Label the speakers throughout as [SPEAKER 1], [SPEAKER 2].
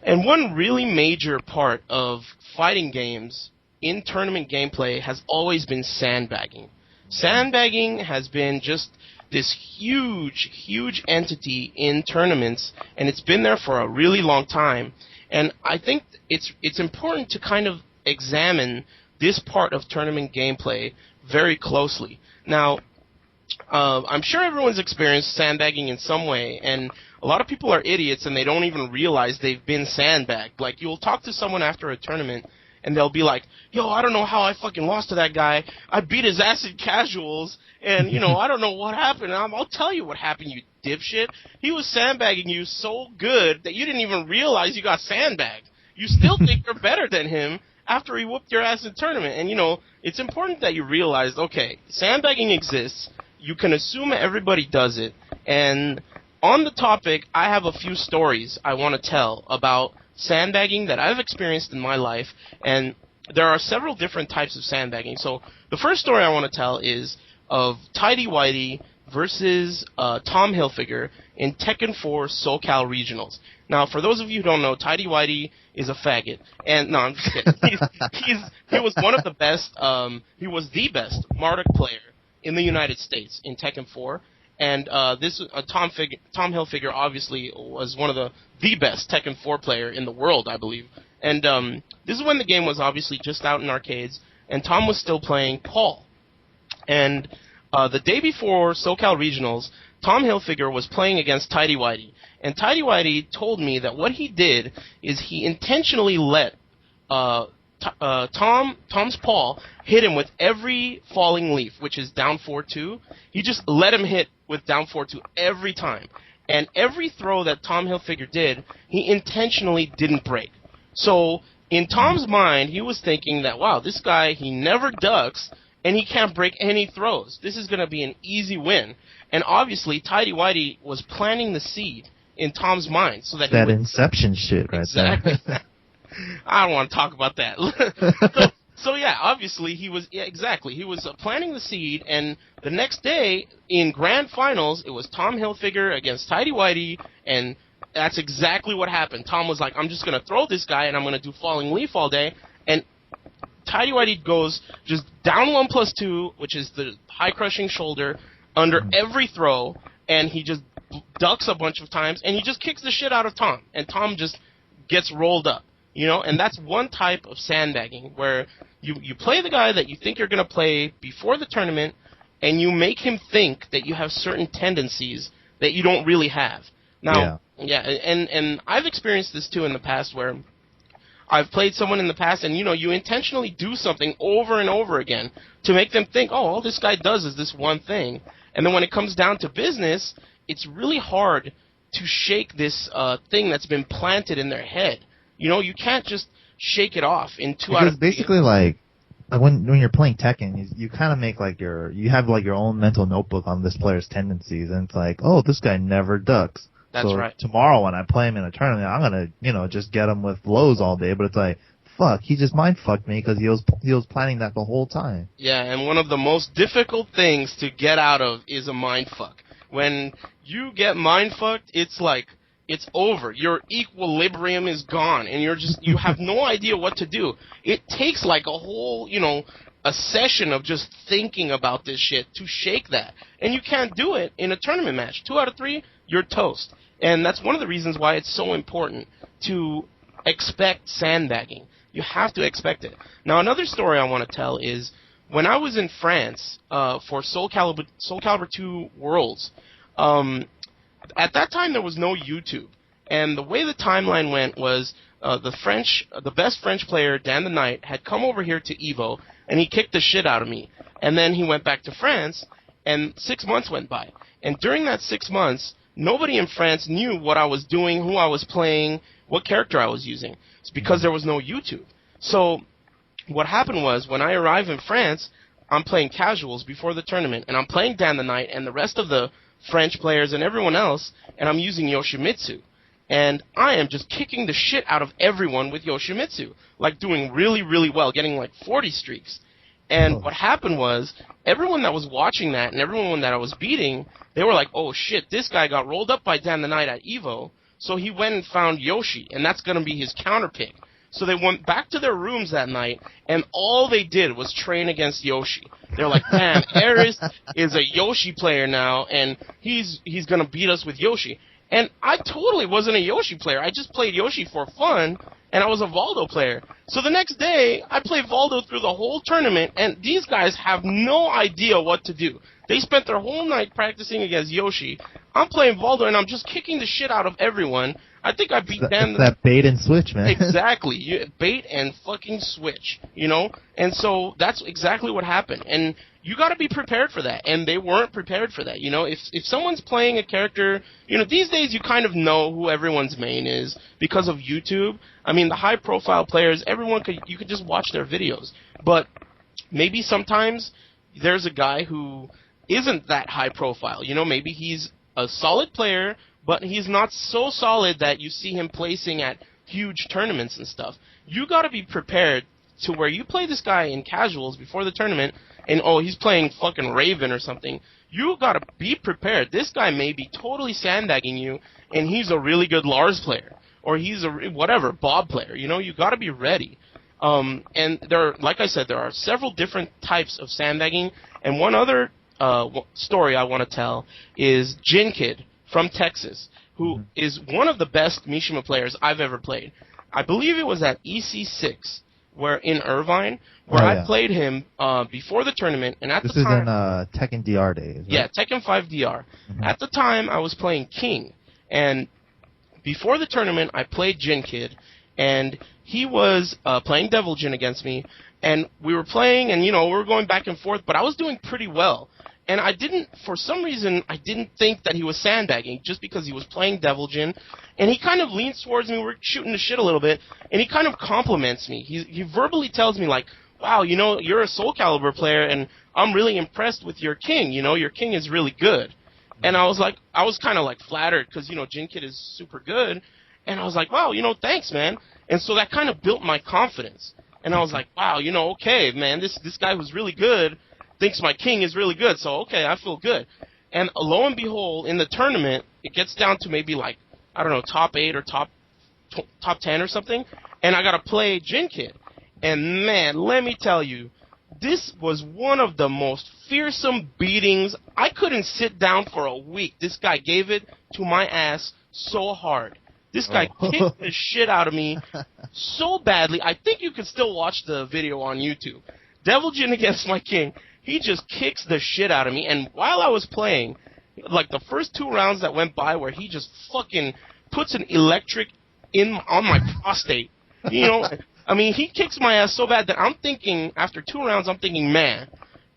[SPEAKER 1] And one really major part of fighting games in tournament gameplay has always been sandbagging. Sandbagging has been just this huge, huge entity in tournaments, and it's been there for a really long time. And I think it's important to kind of examine this part of tournament gameplay very closely. Now, I'm sure everyone's experienced sandbagging in some way, and a lot of people are idiots and they don't even realize they've been sandbagged. Like, you'll talk to someone after a tournament, and they'll be like, yo, I don't know how I fucking lost to that guy. I beat his ass in casuals, and, I don't know what happened. I'll tell you what happened, you dipshit. He was sandbagging you so good that you didn't even realize you got sandbagged. You still think you're better than him after he whooped your ass in tournament. And, it's important that you realize, okay, sandbagging exists. You can assume everybody does it. And on the topic, I have a few stories I want to tell about sandbagging that I've experienced in my life, and there are several different types of sandbagging. So the first story I want to tell is of Tidy Whitey versus Tom Hilfiger in Tekken 4 SoCal Regionals. Now, for those of you who don't know, Tidy Whitey is a faggot. And no, I'm just kidding. He was one of the best. He was the best Marduk player in the United States in Tekken 4. And Tom Hilfiger obviously was one of the best Tekken 4 player in the world, I believe. And this is when the game was obviously just out in arcades, and Tom was still playing Paul. And the day before SoCal Regionals, Tom Hilfiger was playing against Tidy Whitey. And Tidy Whitey told me that what he did is he intentionally let Tom's Paul hit him with every falling leaf, which is down 4-2. He just let him hit with down 4-2 every time. And every throw that Tom Hilfiger did, he intentionally didn't break. So in Tom's mind, he was thinking that, wow, this guy, he never ducks, and he can't break any throws. This is going to be an easy win. And obviously, Tidy Whitey was planting the seed in Tom's mind. So that
[SPEAKER 2] Inception shit right
[SPEAKER 1] exactly.
[SPEAKER 2] there.
[SPEAKER 1] I don't want to talk about that. So yeah, obviously he was planting the seed, and the next day in grand finals it was Tom Hilfiger against Tidy Whitey, and that's exactly what happened. Tom was like, I'm just gonna throw this guy and I'm gonna do falling leaf all day, and Tidy Whitey goes just down 1+2, which is the high crushing shoulder, under every throw, and he just ducks a bunch of times, and he just kicks the shit out of Tom, and Tom just gets rolled up. And that's one type of sandbagging, where you play the guy that you think you're going to play before the tournament, and you make him think that you have certain tendencies that you don't really have. Now, and I've experienced this too in the past, where I've played someone in the past, and you intentionally do something over and over again to make them think, oh, all this guy does is this one thing. And then when it comes down to business, it's really hard to shake this thing that's been planted in their head. You can't just shake it off in 2 out of 3.
[SPEAKER 2] Because basically, like when you're playing Tekken, you kind of make you have your own mental notebook on this player's tendencies, and it's like, oh, this guy never ducks.
[SPEAKER 1] That's right.
[SPEAKER 2] Tomorrow when I play him in a tournament, I'm gonna just get him with lows all day. But it's like, fuck, he just mind fucked me because he was planning that the whole time.
[SPEAKER 1] Yeah, and one of the most difficult things to get out of is a mind fuck. When you get mind fucked, it's like, it's over. Your equilibrium is gone, and you have no idea what to do. It takes like a whole, a session of just thinking about this shit to shake that. And you can't do it in a tournament match. 2 out of 3, you're toast. And that's one of the reasons why it's so important to expect sandbagging. You have to expect it. Now, another story I want to tell is when I was in France for Soul Calibur 2 Worlds, at that time, there was no YouTube, and the way the timeline went was the best French player, Dan the Knight, had come over here to EVO, and he kicked the shit out of me. And then he went back to France, and 6 months went by. And during that 6 months, nobody in France knew what I was doing, who I was playing, what character I was using. It's because there was no YouTube. So what happened was, when I arrived in France, I'm playing casuals before the tournament, and I'm playing Dan the Knight, and the rest of the French players and everyone else, and I'm using Yoshimitsu. And I am just kicking the shit out of everyone with Yoshimitsu, like doing really, really well, getting like 40 streaks. And what happened was, everyone that was watching that and everyone that I was beating, they were like, oh shit, this guy got rolled up by Dan the Knight at EVO, So he went and found Yoshi, and that's going to be his counter pick. So they went back to their rooms that night, and all they did was train against Yoshi. They're like, damn, Aris is a Yoshi player now, and he's going to beat us with Yoshi. And I totally wasn't a Yoshi player. I just played Yoshi for fun, and I was a Valdo player. So the next day, I played Valdo through the whole tournament, and these guys have no idea what to do. They spent their whole night practicing against Yoshi. I'm playing Valdo, and I'm just kicking the shit out of everyone. I think I beat them.
[SPEAKER 2] It's that bait and switch, man.
[SPEAKER 1] Exactly. Bait and fucking switch, you know? And so that's exactly what happened. And you got to be prepared for that. And they weren't prepared for that, you know? If someone's playing a character, you know, these days you kind of know who everyone's main is because of YouTube. I mean, the high-profile players, you could just watch their videos. But maybe sometimes there's a guy who isn't that high-profile. You know, maybe he's a solid player, but he's not so solid that you see him placing at huge tournaments and stuff. You got to be prepared to where you play this guy in casuals before the tournament, and he's playing fucking Raven or something. You got to be prepared. This guy may be totally sandbagging you, and he's a really good Lars player, or he's a Bob player. You know, you got to be ready. And like I said, there are several different types of sandbagging, and one other story I want to tell is Jin Kid from Texas, who is one of the best Mishima players I've ever played. I believe it was at EC6, in Irvine, where I played him before the tournament. And
[SPEAKER 2] this is in Tekken DR days, right?
[SPEAKER 1] Yeah, Tekken 5 DR. At the time, I was playing King, and before the tournament, I played Jin Kid, and he was playing Devil Jin against me, and we were playing, and, you know, we were going back and forth, but I was doing pretty well. And for some reason, I didn't think that he was sandbagging just because he was playing Devil Jin. And he kind of leans towards me, we're shooting the shit a little bit, and he kind of compliments me. He verbally tells me, like, wow, you know, you're a Soul Calibur player, and I'm really impressed with your King. You know, your King is really good. And I was kind of like flattered because, you know, Jin Kid is super good. And I was like, wow, you know, thanks, man. And so that kind of built my confidence. And I was like, wow, you know, okay, man, this guy who's really good thinks my King is really good, so okay, I feel good. And lo and behold, in the tournament, it gets down to maybe like, I don't know, top 8 or top 10 or something, and I gotta play Jin Kid. And man, let me tell you, this was one of the most fearsome beatings. I couldn't sit down for a week. This guy gave it to my ass so hard. This guy kicked the shit out of me so badly. I think you can still watch the video on YouTube. Devil Jin against my King. He just kicks the shit out of me, and while I was playing, like the first 2 rounds that went by where he just fucking puts an electric on my prostate, you know, I mean, he kicks my ass so bad that I'm thinking, after 2 rounds, I'm thinking, man,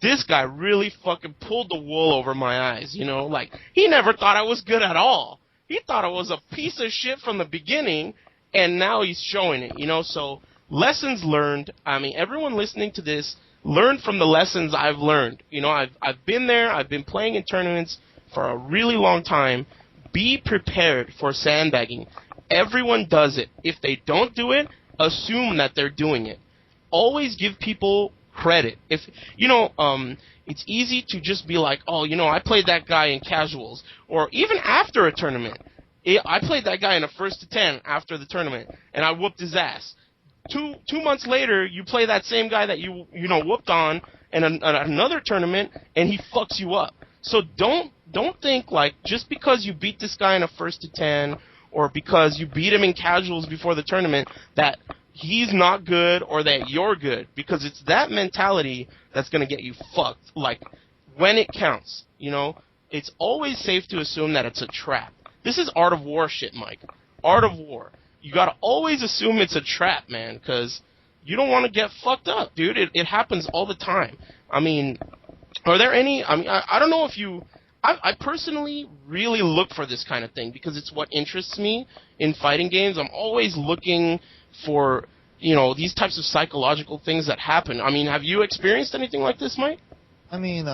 [SPEAKER 1] this guy really fucking pulled the wool over my eyes, you know, like, he never thought I was good at all. He thought I was a piece of shit from the beginning, and now he's showing it, you know, so lessons learned. I mean, everyone listening to this, learn from the lessons I've learned. You know, I've been there. I've been playing in tournaments for a really long time. Be prepared for sandbagging. Everyone does it. If they don't do it, assume that they're doing it. Always give people credit. If you know, it's easy to just be like, oh, you know, I played that guy in casuals, or even after a tournament. I played that guy in a 1st to 10 after the tournament, and I whooped his ass. Two months later, you play that same guy that you know whooped on in another tournament, and he fucks you up. So don't think like just because you beat this guy in a 1st to 10, or because you beat him in casuals before the tournament, that he's not good or that you're good. Because it's that mentality that's gonna get you fucked. Like when it counts, you know, it's always safe to assume that it's a trap. This is Art of War shit, Mike. Art of War. You gotta always assume it's a trap, man, because you don't want to get fucked up, dude. It happens all the time. I mean, are there any... I mean, I don't know if you... I personally really look for this kind of thing because it's what interests me in fighting games. I'm always looking for, you know, these types of psychological things that happen. I mean, have you experienced anything like this, Mike?
[SPEAKER 2] I mean,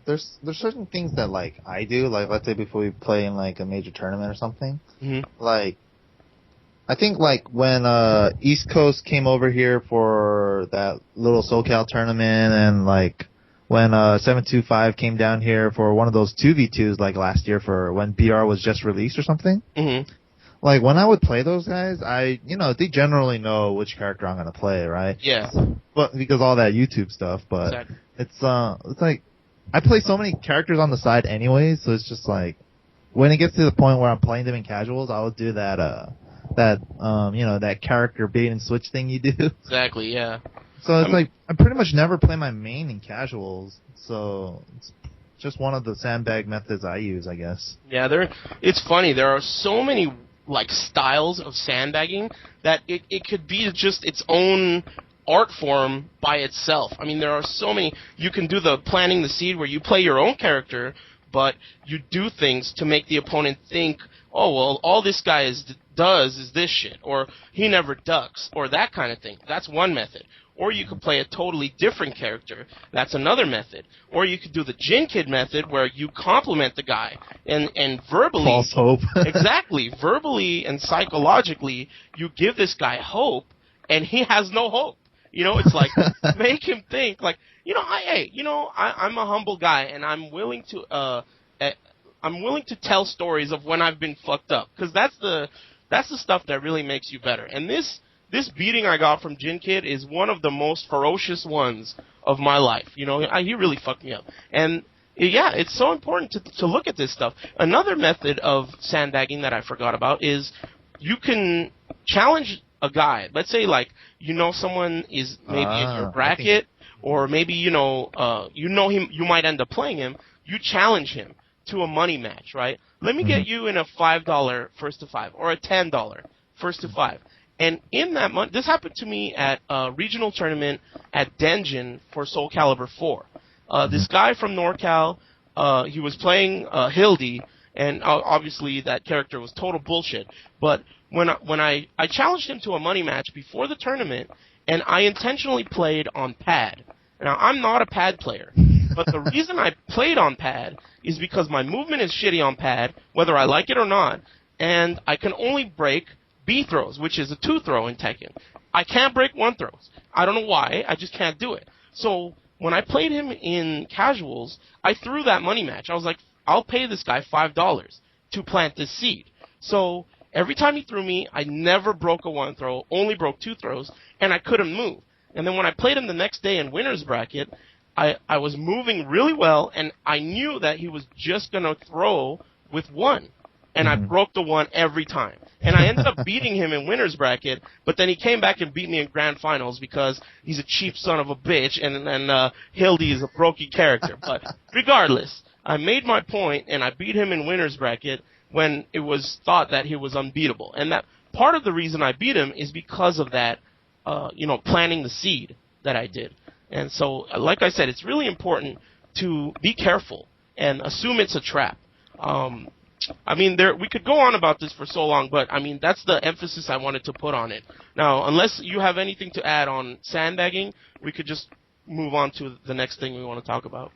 [SPEAKER 2] there's certain things that, like, I do. Like, let's say before we play in, like, a major tournament or something. Mm-hmm. Like... I think, like, when East Coast came over here for that little SoCal tournament, and, like, when 725 came down here for one of those 2v2s, like, last year for when BR was just released or something. Mm-hmm. like when I would play those guys, they generally know which character I'm gonna play, right?
[SPEAKER 1] Yeah.
[SPEAKER 2] But because all that YouTube stuff, but
[SPEAKER 1] Exactly.
[SPEAKER 2] it's like I play so many characters on the side anyway, so it's just like when it gets to the point where I'm playing them in casuals, I will do that character bait and switch thing you do.
[SPEAKER 1] Exactly, yeah.
[SPEAKER 2] So it's like I pretty much never play my main in casuals, so it's just one of the sandbag methods I use, I guess.
[SPEAKER 1] Yeah, it's funny. There are so many like styles of sandbagging that it could be just its own art form by itself. I mean, there are so many. You can do the planting the seed where you play your own character, but you do things to make the opponent think, oh, well, all this guy does is this shit, or he never ducks, or that kind of thing. That's one method. Or you could play a totally different character. That's another method. Or you could do the Jin Kid method where you compliment the guy and verbally...
[SPEAKER 2] False hope.
[SPEAKER 1] Exactly. Verbally and psychologically, you give this guy hope, and he has no hope. It's like, make him think, like, I'm a humble guy, and I'm willing to tell stories of when I've been fucked up. Because that's the stuff that really makes you better. And this beating I got from Jin Kid is one of the most ferocious ones of my life. He really fucked me up. And, yeah, it's so important to look at this stuff. Another method of sandbagging that I forgot about is you can challenge a guy. Let's say, like, someone is maybe in your bracket, or maybe, you might end up playing him. You challenge him to a money match, right? Let me get you in a $5 first to 5, or a $10 first to 5. And in that month, this happened to me at a regional tournament at Denjin for Soul Calibur 4. This guy from NorCal, he was playing Hildy, and obviously that character was total bullshit. But when I challenged him to a money match before the tournament, and I intentionally played on pad. Now, I'm not a pad player, but the reason I played on pad is because my movement is shitty on pad, whether I like it or not, and I can only break B throws, which is a 2 throw in Tekken. I can't break 1 throws. I don't know why. I just can't do it. So when I played him in casuals, I threw that money match. I was like, I'll pay this guy $5 to plant this seed. So every time he threw me, I never broke a 1 throw, only broke 2 throws, and I couldn't move. And then when I played him the next day in winner's bracket, I was moving really well, and I knew that he was just going to throw with 1. And I broke the 1 every time. And I ended up beating him in winner's bracket, but then he came back and beat me in grand finals because he's a cheap son of a bitch, and Hildy is a brokey character. But regardless, I made my point, and I beat him in winner's bracket when it was thought that he was unbeatable. And that part of the reason I beat him is because of that, planting the seed that I did. And so, like I said, it's really important to be careful and assume it's a trap. We could go on about this for so long, but, that's the emphasis I wanted to put on it. Now, unless you have anything to add on sandbagging, we could just move on to the next thing we want to talk about.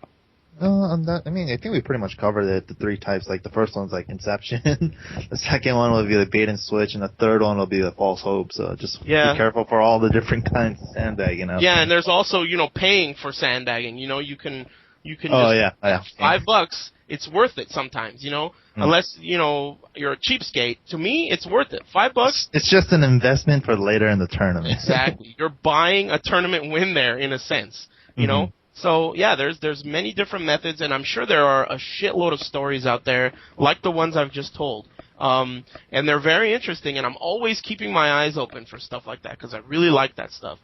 [SPEAKER 2] I think we pretty much covered it, the 3 types. Like, the first one's, like, Inception. The second one will be the bait and switch, and the third one will be the false hope. So just be careful for all the different kinds of sandbagging.
[SPEAKER 1] Yeah, and there's also, paying for sandbagging. You can $5, it's worth it sometimes, unless, you're a cheapskate. To me, it's worth it. $5.
[SPEAKER 2] It's just an investment for later in the tournament.
[SPEAKER 1] Exactly. You're buying a tournament win there, in a sense, you know? So, yeah, there's many different methods, and I'm sure there are a shitload of stories out there, like the ones I've just told. And they're very interesting, and I'm always keeping my eyes open for stuff like that, because I really like that stuff.